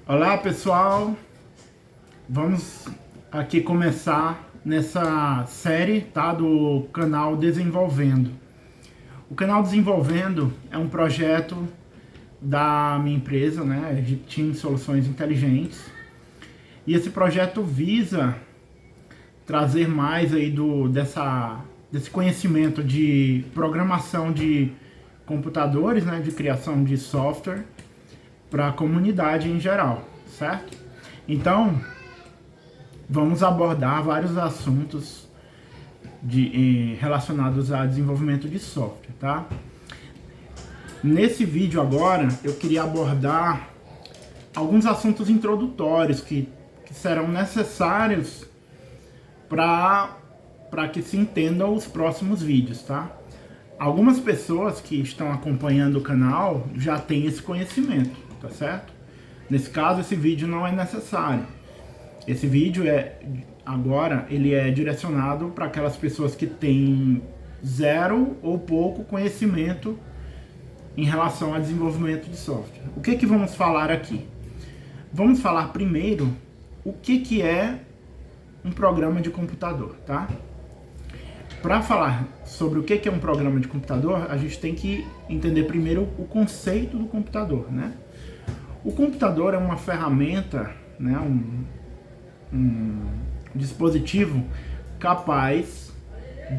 Olá pessoal, vamos aqui começar nessa série, tá, do canal Desenvolvendo. O canal Desenvolvendo é um projeto da minha empresa, né, de Team Soluções Inteligentes, e esse projeto visa trazer mais aí desse conhecimento de programação de computadores, né, de criação de software para a comunidade em geral, certo? Então, vamos abordar vários assuntos relacionados a desenvolvimento de software, tá? Nesse vídeo agora, eu queria abordar alguns assuntos introdutórios que serão necessários para que se entendam os próximos vídeos, tá? Algumas pessoas que estão acompanhando o canal já têm esse conhecimento, tá certo? Nesse caso, esse vídeo não é necessário. Esse vídeo ele é direcionado para aquelas pessoas que têm zero ou pouco conhecimento em relação ao desenvolvimento de software. O que vamos falar aqui? Vamos falar primeiro o que é um programa de computador, tá? Para falar sobre o que é um programa de computador, a gente tem que entender primeiro o conceito do computador, né? O computador é uma ferramenta, né, um dispositivo capaz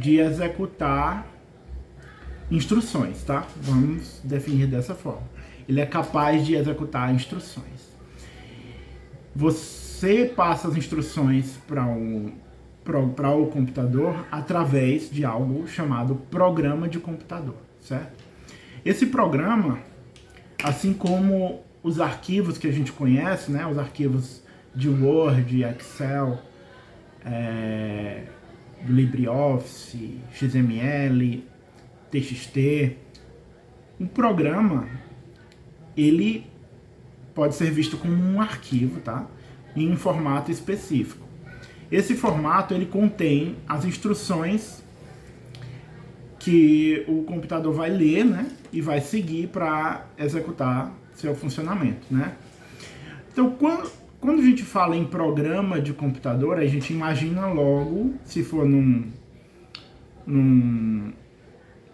de executar instruções, tá? Vamos definir dessa forma. Ele é capaz de executar instruções. Você passa as instruções para o computador através de algo chamado programa de computador, certo? Esse programa, assim como os arquivos que a gente conhece, né, os arquivos de Word, Excel, LibreOffice, XML, TXT, um programa, ele pode ser visto como um arquivo, tá? Em um formato específico. Esse formato, ele contém as instruções que o computador vai ler, né, e vai seguir para executar seu funcionamento, né? Então, quando a gente fala em programa de computador, a gente imagina logo, se for num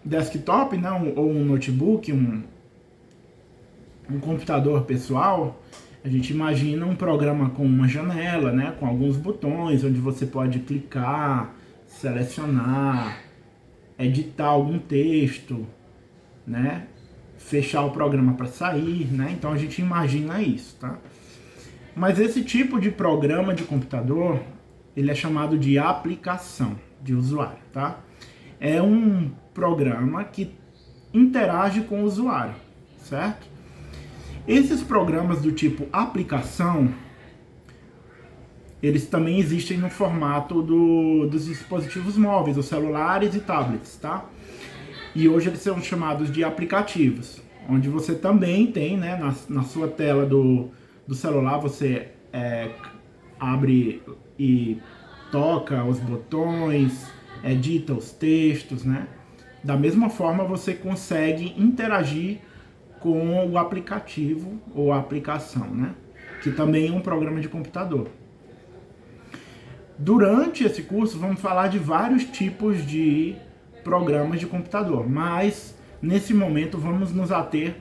desktop, né, ou um notebook, um computador pessoal, a gente imagina um programa com uma janela, né, com alguns botões, onde você pode clicar, selecionar, editar algum texto, né, fechar o programa para sair, né? Então a gente imagina isso, tá? Mas esse tipo de programa de computador, ele é chamado de aplicação de usuário, tá? É um programa que interage com o usuário, certo? Esses programas do tipo aplicação, eles também existem no formato dos dispositivos móveis, os celulares e tablets, tá? E hoje eles são chamados de aplicativos, onde você também tem, né, na sua tela do celular, você abre e toca os botões, edita os textos, né? Da mesma forma, você consegue interagir com o aplicativo ou a aplicação, né? Que também é um programa de computador. Durante esse curso, vamos falar de vários tipos de programas de computador, mas nesse momento vamos nos ater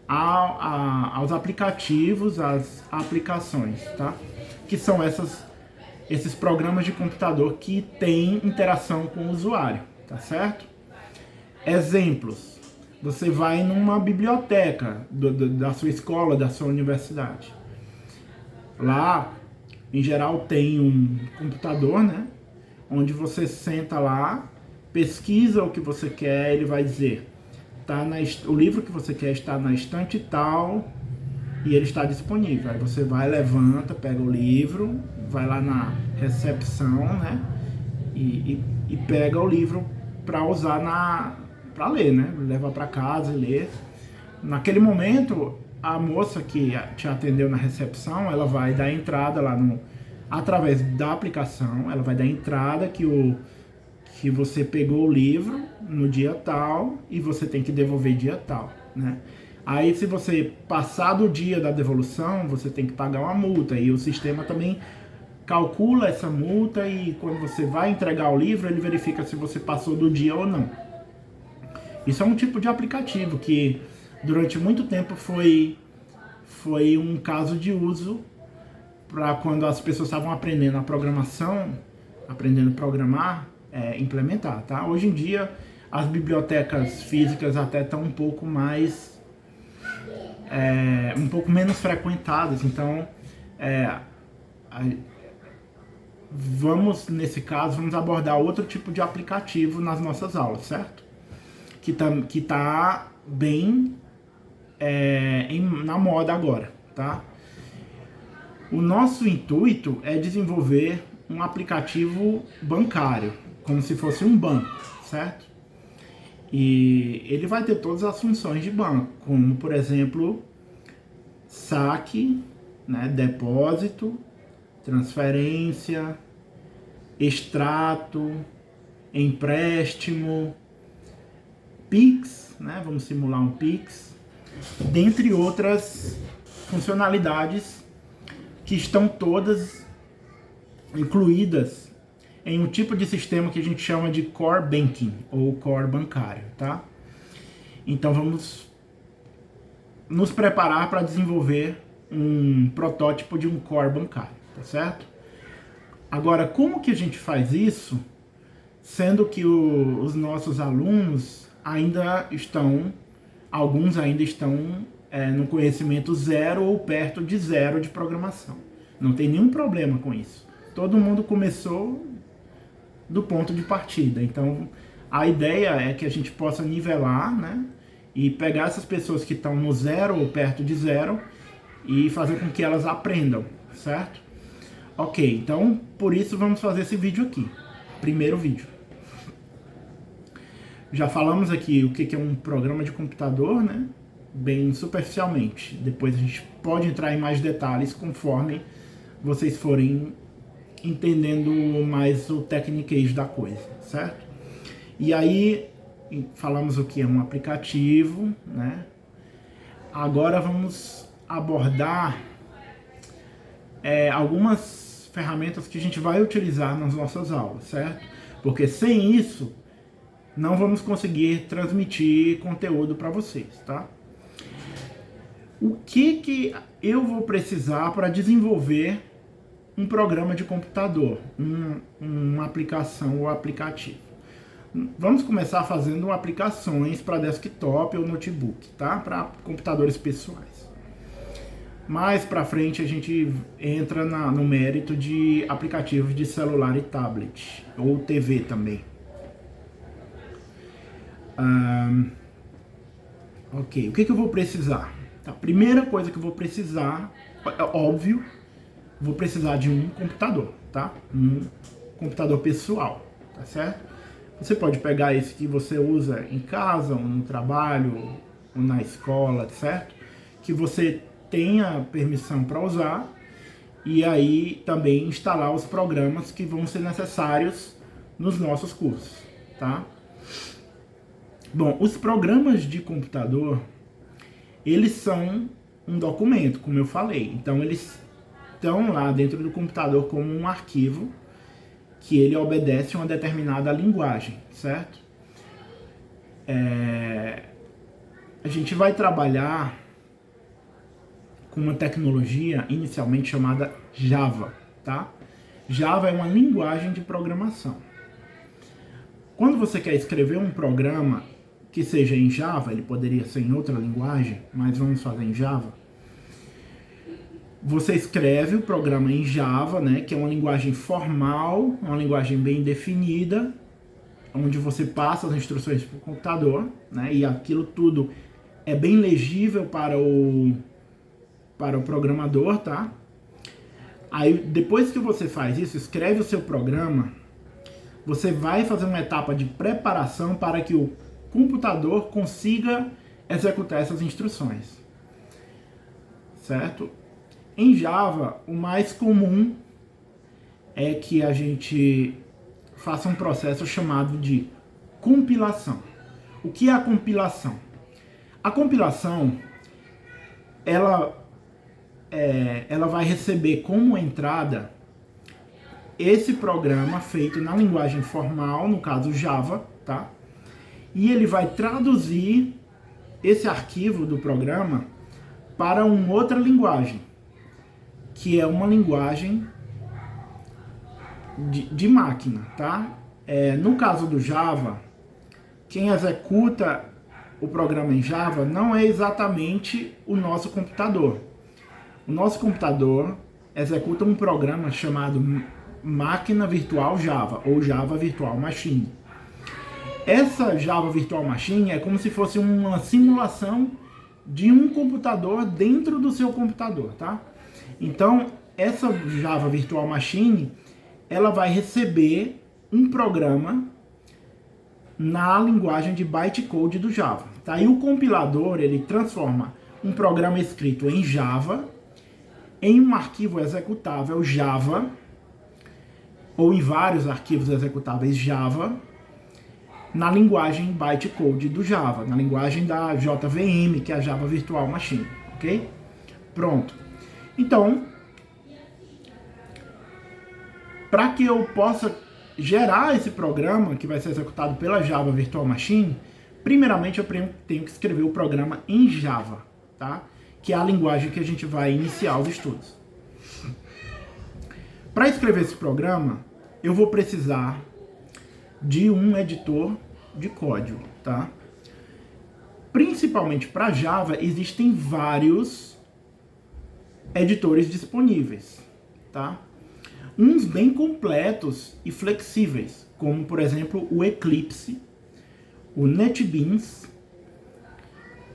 aos aplicativos, às aplicações, tá? Que são esses programas de computador que têm interação com o usuário, tá certo? Exemplos: você vai numa biblioteca da sua escola, da sua universidade. Lá, em geral, tem um computador, né? Onde você senta lá, pesquisa o que você quer, ele vai dizer, o livro que você quer está na estante tal e ele está disponível. Aí você vai, levanta, pega o livro, vai lá na recepção, né? E pega o livro para usar para ler, né? Leva para casa e lê. Naquele momento, a moça que te atendeu na recepção, ela vai dar entrada lá através da aplicação, ela vai dar entrada que você pegou o livro no dia tal e você tem que devolver dia tal, né? Aí, se você passar do dia da devolução, você tem que pagar uma multa. E o sistema também calcula essa multa e quando você vai entregar o livro, ele verifica se você passou do dia ou não. Isso é um tipo de aplicativo que durante muito tempo foi um caso de uso para quando as pessoas estavam aprendendo a programação, aprendendo a programar, implementar, tá? Hoje em dia, as bibliotecas físicas até estão um pouco menos frequentadas, então nesse caso, vamos abordar outro tipo de aplicativo nas nossas aulas, certo? Que tá bem na moda agora, tá? O nosso intuito é desenvolver um aplicativo bancário, como se fosse um banco, certo? E ele vai ter todas as funções de banco, como, por exemplo, saque, né, depósito, transferência, extrato, empréstimo, Pix, né? Vamos simular um Pix, dentre outras funcionalidades que estão todas incluídas em um tipo de sistema que a gente chama de Core Banking ou Core bancário, tá? Então vamos nos preparar para desenvolver um protótipo de um Core bancário, tá certo? Agora, como que a gente faz isso, sendo que os nossos alunos alguns ainda estão no conhecimento zero ou perto de zero de programação. Não tem nenhum problema com isso. Todo mundo começou do ponto de partida. Então, a ideia é que a gente possa nivelar, né? E pegar essas pessoas que estão no zero ou perto de zero e fazer com que elas aprendam, certo? Ok, então, por isso vamos fazer esse vídeo aqui. Primeiro vídeo. Já falamos aqui o que é um programa de computador, né? Bem superficialmente. Depois a gente pode entrar em mais detalhes conforme vocês forem entendendo mais o techniquez da coisa, certo? E aí, falamos o que é um aplicativo, né? Agora vamos abordar algumas ferramentas que a gente vai utilizar nas nossas aulas, certo? Porque sem isso, não vamos conseguir transmitir conteúdo para vocês, tá? O que eu vou precisar para desenvolver um programa de computador, uma aplicação ou aplicativo? Vamos começar fazendo aplicações para desktop ou notebook, tá? Para computadores pessoais. Mais para frente a gente entra no mérito de aplicativos de celular e tablet, ou TV também. Ok, o que eu vou precisar? A primeira coisa que eu vou precisar, óbvio, vou precisar de um computador, tá? Um computador pessoal, tá certo? Você pode pegar esse que você usa em casa, ou no trabalho, ou na escola, certo? Que você tenha permissão para usar e aí também instalar os programas que vão ser necessários nos nossos cursos, tá? Bom, os programas de computador, eles são um documento, como eu falei. Então, eles estão lá dentro do computador como um arquivo que ele obedece a uma determinada linguagem, certo? A gente vai trabalhar com uma tecnologia inicialmente chamada Java, tá? Java é uma linguagem de programação. Quando você quer escrever um programa que seja em Java, ele poderia ser em outra linguagem, mas vamos fazer em Java. Você escreve o programa em Java, né, que é uma linguagem formal, uma linguagem bem definida, onde você passa as instruções para o computador, né, e aquilo tudo é bem legível para o programador, tá? Aí, depois que você faz isso, escreve o seu programa, você vai fazer uma etapa de preparação para que o computador consiga executar essas instruções, certo? Em Java, o mais comum é que a gente faça um processo chamado de compilação. O que é a compilação? A compilação ela vai receber como entrada esse programa feito na linguagem formal, no caso Java, tá? E ele vai traduzir esse arquivo do programa para uma outra linguagem, que é uma linguagem de máquina, tá? No caso do Java, quem executa o programa em Java não é exatamente o nosso computador. O nosso computador executa um programa chamado Máquina Virtual Java, ou Java Virtual Machine. Essa Java Virtual Machine é como se fosse uma simulação de um computador dentro do seu computador, tá? Então, essa Java Virtual Machine, ela vai receber um programa na linguagem de bytecode do Java, tá? E o compilador, ele transforma um programa escrito em Java em um arquivo executável Java, ou em vários arquivos executáveis Java, na linguagem bytecode do Java, na linguagem da JVM, que é a Java Virtual Machine, ok? Pronto. Então, para que eu possa gerar esse programa que vai ser executado pela Java Virtual Machine, primeiramente eu tenho que escrever o programa em Java, tá? Que é a linguagem que a gente vai iniciar os estudos. Para escrever esse programa, eu vou precisar de um editor de código, tá? Principalmente para Java, existem vários editores disponíveis, tá? Uns bem completos e flexíveis, como por exemplo o Eclipse, o NetBeans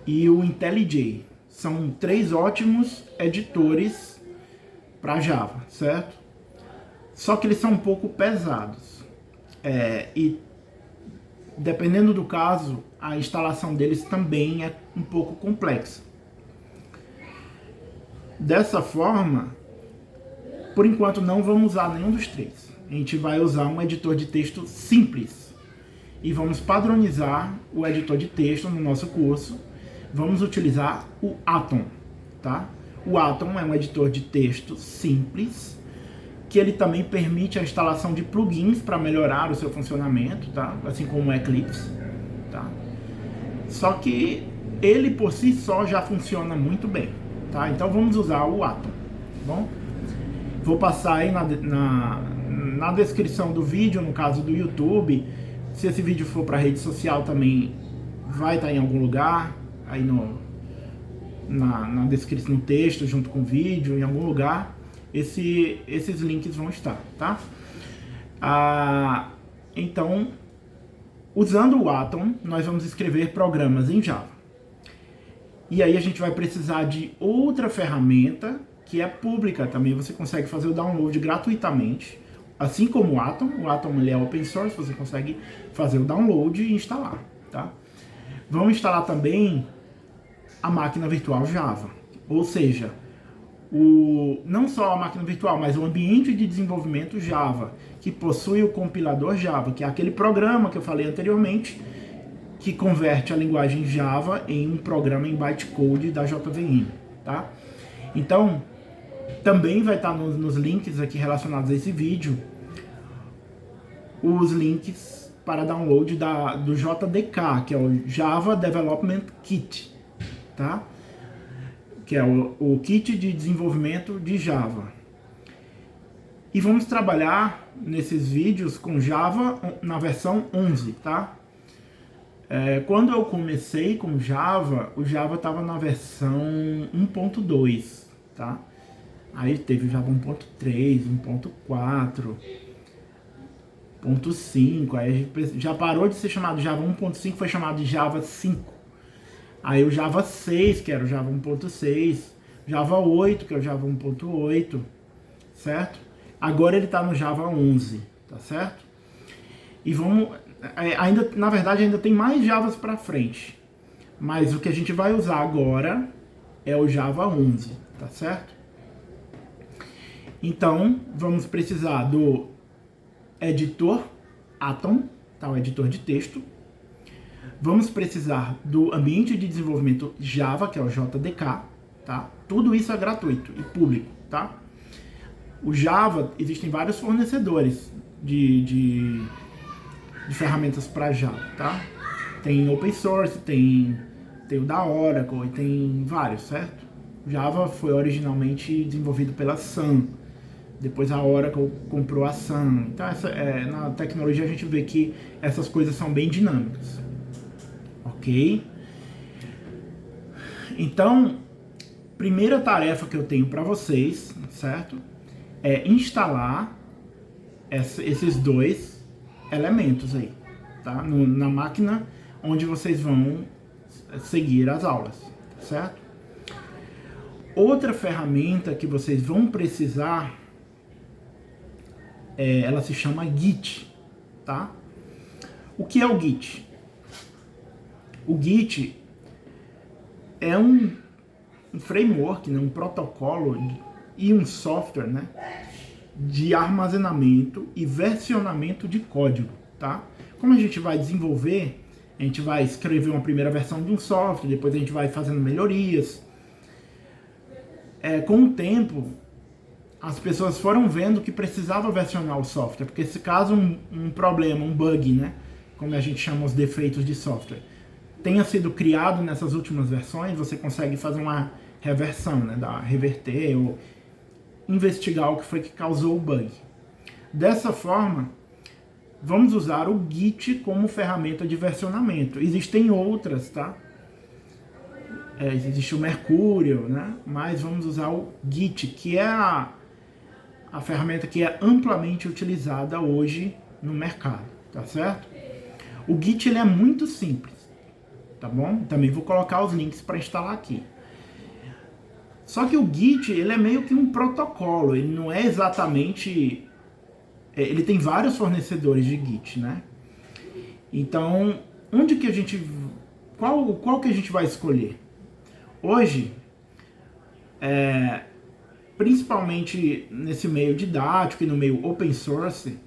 e o IntelliJ. São 3 ótimos editores para Java, certo? Só que eles são um pouco pesados. E dependendo do caso, a instalação deles também é um pouco complexa. Dessa forma, por enquanto não vamos usar nenhum dos 3. A gente vai usar um editor de texto simples. E vamos padronizar o editor de texto no nosso curso. Vamos utilizar o Atom, tá? O Atom é um editor de texto simples, que ele também permite a instalação de plugins para melhorar o seu funcionamento, tá? Assim como o Eclipse, tá? Só que ele por si só já funciona muito bem, tá? Então vamos usar o Atom, tá bom? Vou passar aí na descrição do vídeo, no caso do YouTube. Se esse vídeo for para rede social também vai estar em algum lugar, aí na descrição, no texto, junto com o vídeo, em algum lugar. Esses links vão estar, tá? Então, usando o Atom, nós vamos escrever programas em Java. E aí a gente vai precisar de outra ferramenta que é pública também. Você consegue fazer o download gratuitamente, assim como o Atom. O Atom ele é open source, você consegue fazer o download e instalar, tá? Vamos instalar também a máquina virtual Java, ou seja, não só a máquina virtual, mas o ambiente de desenvolvimento Java, que possui o compilador Java, que é aquele programa que eu falei anteriormente, que converte a linguagem Java em um programa em bytecode da JVM, tá? Então, também vai estar nos links aqui relacionados a esse vídeo, os links para download do JDK, que é o Java Development Kit, tá? Que é o kit de desenvolvimento de Java. E vamos trabalhar nesses vídeos com Java na versão 11, tá? Quando eu comecei com Java, o Java estava na versão 1.2, tá? Aí teve Java 1.3, 1.4, 1.5, aí já parou de ser chamado Java 1.5, foi chamado de Java 5. Aí o Java 6, que era o Java 1.6, Java 8, que é o Java 1.8, certo? Agora ele está no Java 11, tá certo? E na verdade ainda tem mais Javas para frente, mas o que a gente vai usar agora é o Java 11, tá certo? Então, vamos precisar do editor Atom, tá? O editor de texto. Vamos precisar do ambiente de desenvolvimento Java, que é o JDK, tá? Tudo isso é gratuito e público, tá? O Java, existem vários fornecedores de ferramentas para Java, tá? Tem open source, tem o da Oracle e tem vários, certo? Java foi originalmente desenvolvido pela Sun, depois a Oracle comprou a Sun. Então na tecnologia a gente vê que essas coisas são bem dinâmicas, ok? Então, primeira tarefa que eu tenho para vocês, certo? É instalar esses dois elementos aí, tá? Na máquina onde vocês vão seguir as aulas, certo? Outra ferramenta que vocês vão precisar, ela se chama Git, tá? O que é o Git? O Git é um framework, né, um protocolo e um software, né, de armazenamento e versionamento de código, tá? Como a gente vai desenvolver, a gente vai escrever uma primeira versão de um software, depois a gente vai fazendo melhorias. Com o tempo, as pessoas foram vendo que precisava versionar o software, porque se caso um problema, um bug, né, como a gente chama os defeitos de software, tenha sido criado nessas últimas versões, você consegue fazer uma reversão, né, reverter ou investigar o que foi que causou o bug. Dessa forma, vamos usar o Git como ferramenta de versionamento. Existem outras, tá? Existe o Mercurial, né? Mas vamos usar o Git, que é a ferramenta que é amplamente utilizada hoje no mercado, tá certo? O Git ele é muito simples, tá bom? Também vou colocar os links para instalar aqui. Só que o Git ele é meio que um protocolo, ele não é exatamente... Ele tem vários fornecedores de Git, né? Então, onde que a gente... Qual que a gente vai escolher? Hoje, principalmente nesse meio didático e no meio open source,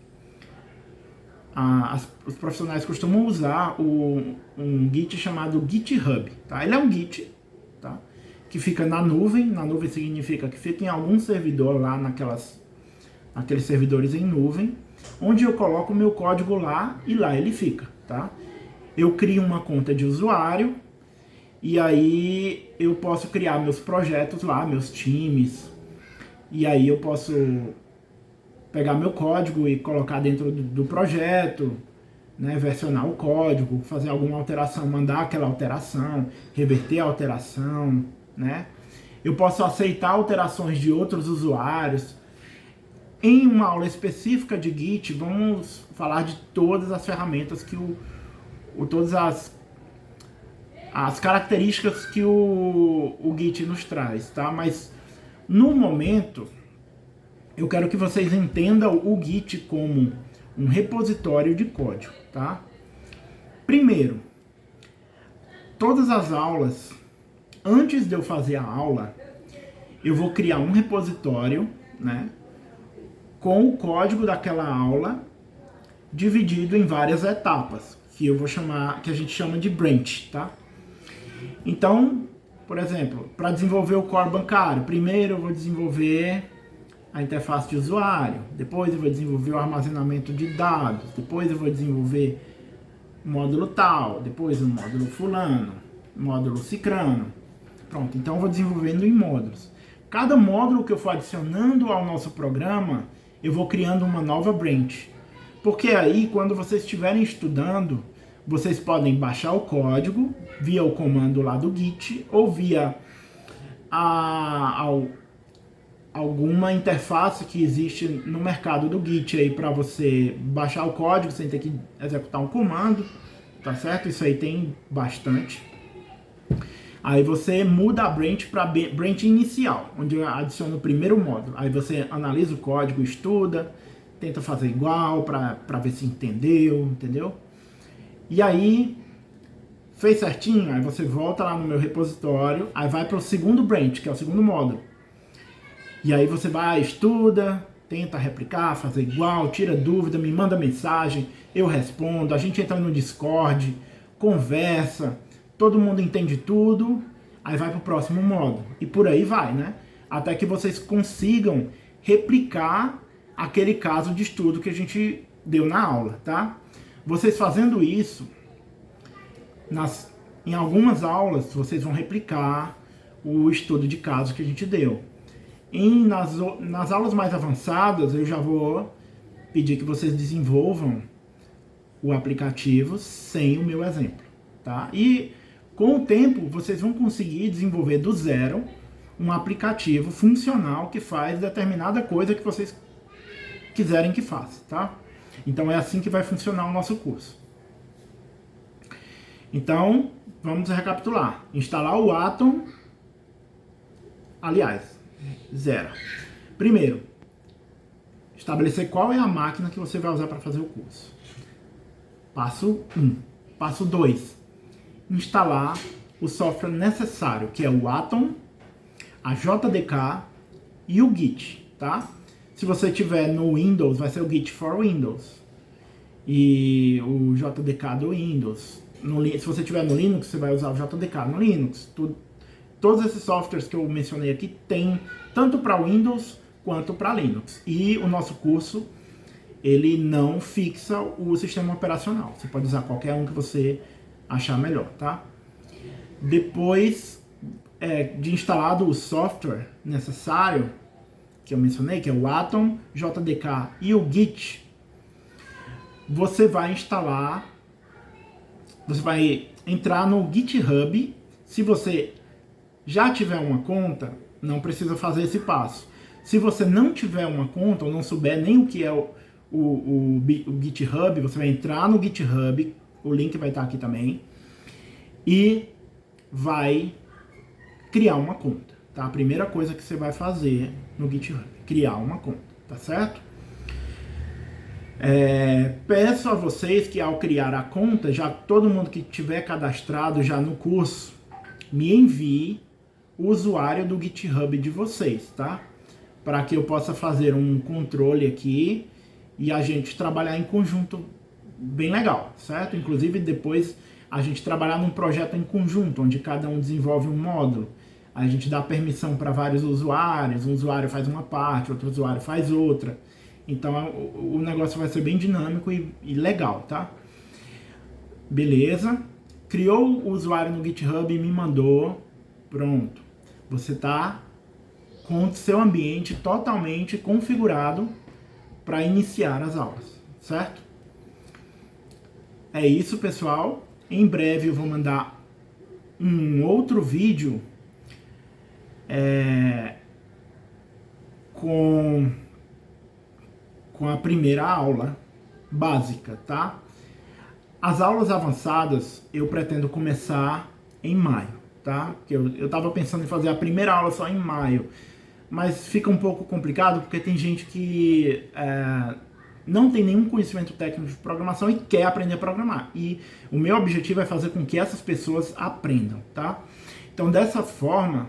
os profissionais costumam usar um Git chamado GitHub, tá? Ele é um Git, tá? Que fica na nuvem. Na nuvem significa que fica em algum servidor lá naqueles servidores em nuvem, onde eu coloco o meu código lá e lá ele fica, tá? Eu crio uma conta de usuário e aí eu posso criar meus projetos lá, meus times, e aí eu posso pegar meu código e colocar dentro do projeto, né, versionar o código, fazer alguma alteração, mandar aquela alteração, reverter a alteração, né? Eu posso aceitar alterações de outros usuários. Em uma aula específica de Git, vamos falar de todas as ferramentas que todas as características que o Git nos traz, tá? Mas no momento eu quero que vocês entendam o Git como um repositório de código, tá? Primeiro, todas as aulas, antes de eu fazer a aula, eu vou criar um repositório, né, com o código daquela aula dividido em várias etapas, que eu vou chamar, que a gente chama de branch, tá? Então, por exemplo, para desenvolver o core bancário, primeiro eu vou desenvolver a interface de usuário, depois eu vou desenvolver o armazenamento de dados, depois eu vou desenvolver o módulo tal, depois o módulo fulano, módulo cicrano. Pronto, então eu vou desenvolvendo em módulos. Cada módulo que eu for adicionando ao nosso programa, eu vou criando uma nova branch. Porque aí, quando vocês estiverem estudando, vocês podem baixar o código via o comando lá do Git ou via alguma interface que existe no mercado do Git aí para você baixar o código sem ter que executar um comando, tá certo? Isso aí tem bastante. Aí você muda a branch para branch inicial, onde eu adiciono o primeiro módulo. Aí você analisa o código, estuda, tenta fazer igual para ver se entendeu? E aí, fez certinho, aí você volta lá no meu repositório, aí vai para o segundo branch, que é o segundo módulo. E aí você vai, estuda, tenta replicar, fazer igual, tira dúvida, me manda mensagem, eu respondo, a gente entra no Discord, conversa, todo mundo entende tudo. aí vai para o próximo módulo, e por aí vai, né? Até que vocês consigam replicar aquele caso de estudo que a gente deu na aula, tá? Vocês fazendo isso, em algumas aulas, vocês vão replicar o estudo de caso que a gente deu. Nas aulas mais avançadas, eu já vou pedir que vocês desenvolvam o aplicativo sem o meu exemplo, tá? E com o tempo, vocês vão conseguir desenvolver do zero um aplicativo funcional que faz determinada coisa que vocês quiserem que faça, tá? Então é assim que vai funcionar o nosso curso. Então, vamos recapitular. Instalar o Atom, aliás, zero. Primeiro, estabelecer qual é a máquina que você vai usar para fazer o curso. Passo 1. Passo 2. Instalar o software necessário, que é o Atom, a JDK e o Git, tá? Se você tiver no Windows, vai ser o Git for Windows. E o JDK do Windows. Se você tiver no Linux, você vai usar o JDK no Linux. Todos esses softwares que eu mencionei aqui tem tanto para Windows quanto para Linux. E o nosso curso, ele não fixa o sistema operacional. Você pode usar qualquer um que você achar melhor, tá? Depois de instalado o software necessário, que eu mencionei, que é o Atom, JDK e o Git, você vai entrar no GitHub. Se você já tiver uma conta, não precisa fazer esse passo. Se você não tiver uma conta ou não souber nem o que é o GitHub, você vai entrar no GitHub, o link vai estar aqui também, e vai criar uma conta, tá? A primeira coisa que você vai fazer no GitHub, criar uma conta, tá certo? Peço a vocês que ao criar a conta, já todo mundo que tiver cadastrado já no curso, me envie o usuário do GitHub de vocês, tá? Para que eu possa fazer um controle aqui e a gente trabalhar em conjunto bem legal, certo? Inclusive depois a gente trabalhar num projeto em conjunto, onde cada um desenvolve um módulo. A gente dá permissão para vários usuários, um usuário faz uma parte, outro usuário faz outra. Então o negócio vai ser bem dinâmico e legal, tá? Beleza. Criou o usuário no GitHub e me mandou. Pronto. Você está com o seu ambiente totalmente configurado para iniciar as aulas, certo? É isso, pessoal. Em breve eu vou mandar um outro vídeo com a primeira aula básica, tá? As aulas avançadas eu pretendo começar em maio, tá? Porque eu tava pensando em fazer a primeira aula só em maio, mas fica um pouco complicado porque tem gente que não tem nenhum conhecimento técnico de programação e quer aprender a programar. E o meu objetivo é fazer com que essas pessoas aprendam, tá? Então, dessa forma,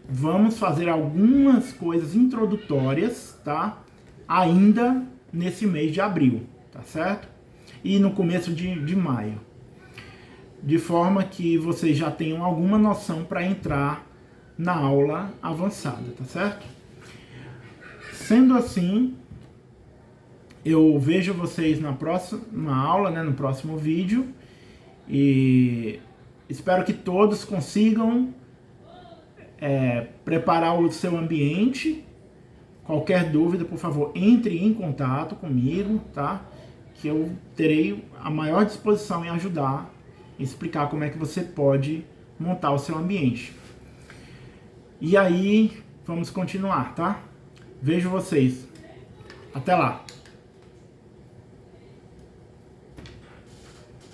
vamos fazer algumas coisas introdutórias, tá? Ainda nesse mês de abril, tá certo? E no começo de maio. De forma que vocês já tenham alguma noção para entrar na aula avançada, tá certo? Sendo assim, eu vejo vocês na próxima aula, né, no próximo vídeo. E espero que todos consigam preparar o seu ambiente. Qualquer dúvida, por favor, entre em contato comigo, tá? Que eu terei a maior disposição em ajudar, em explicar como é que você pode montar o seu ambiente. E aí, vamos continuar, tá? Vejo vocês. Até lá!